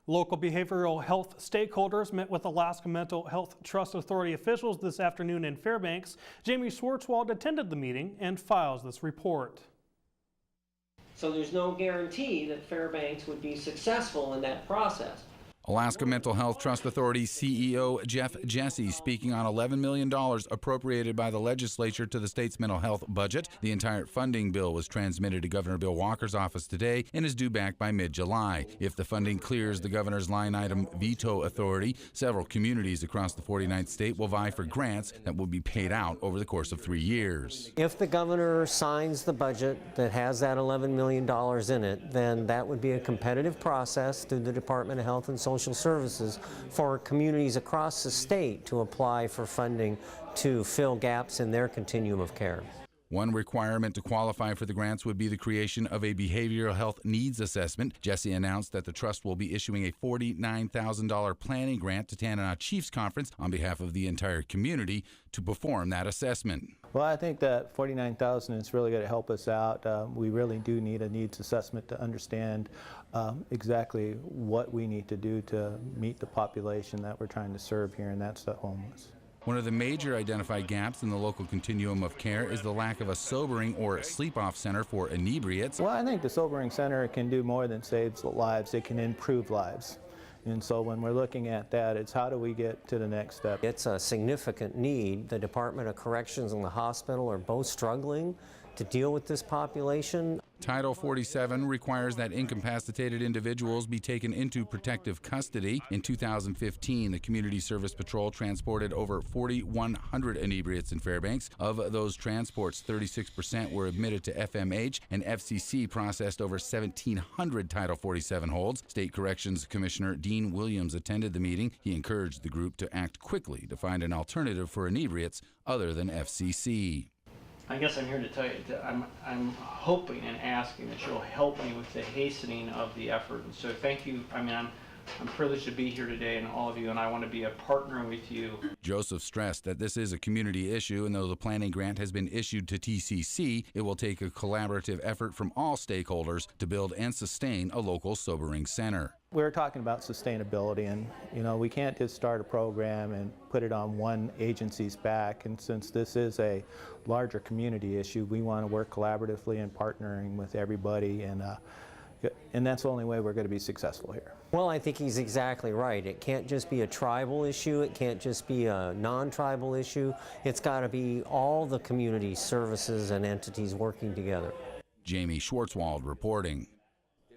Local behavioral health stakeholders met with Alaska Mental Health Trust Authority officials this afternoon in Fairbanks. Jaime Schwartzwald attended the meeting and files this report. So there's no guarantee that Fairbanks would be successful in that process. Alaska Mental Health Trust Authority CEO Jeff Jesse speaking on $11 million appropriated by the legislature to the state's mental health budget. The entire funding bill was transmitted to Governor Bill Walker's office today and is due back by mid-July. If the funding clears the governor's line item veto authority, several communities across the 49th state will vie for grants that will be paid out over the course of 3 years. If the governor signs the budget that has that $11 million in it, then that would be a competitive process through the Department of Health and Social Services for communities across the state to apply for funding to fill gaps in their continuum of care. One requirement to qualify for the grants would be the creation of a behavioral health needs assessment. Jesse announced that the trust will be issuing a $49,000 planning grant to Tanana Chiefs Conference on behalf of the entire community to perform that assessment. Well, I think that $49,000 is really going to help us out. We really do need a needs assessment to understand exactly what we need to do to meet the population that we're trying to serve here, and that's the homeless. One of the major identified gaps in the local continuum of care is the lack of a sobering or sleep-off center for inebriates. Well, I think the sobering center can do more than save lives. It can improve lives. And so when we're looking at that, it's how do we get to the next step? It's a significant need. The Department of Corrections and the hospital are both struggling to deal with this population. Title 47 requires that incapacitated individuals be taken into protective custody. In 2015, the Community Service Patrol transported over 4,100 inebriates in Fairbanks. Of those transports, 36% were admitted to FMH, and FCC processed over 1,700 Title 47 holds. State Corrections Commissioner Dean Williams attended the meeting. He encouraged the group to act quickly to find an alternative for inebriates other than FCC. I guess I'm here to tell you that I'm hoping and asking that you'll help me with the hastening of the effort. And so thank you. I mean, I'm privileged to be here today and all of you, and I want to be a partner with you. Joseph stressed that this is a community issue, and though the planning grant has been issued to TCC, it will take a collaborative effort from all stakeholders to build and sustain a local sobering center. We're talking about sustainability, and we can't just start a program and put it on one agency's back. And since this is a larger community issue, we want to work collaboratively and partnering with everybody, and that's the only way we're going to be successful here. Well, I think he's exactly right. It can't just be a tribal issue. It can't just be a non-tribal issue. It's got to be all the community services and entities working together. Jaime Schwartzwald reporting.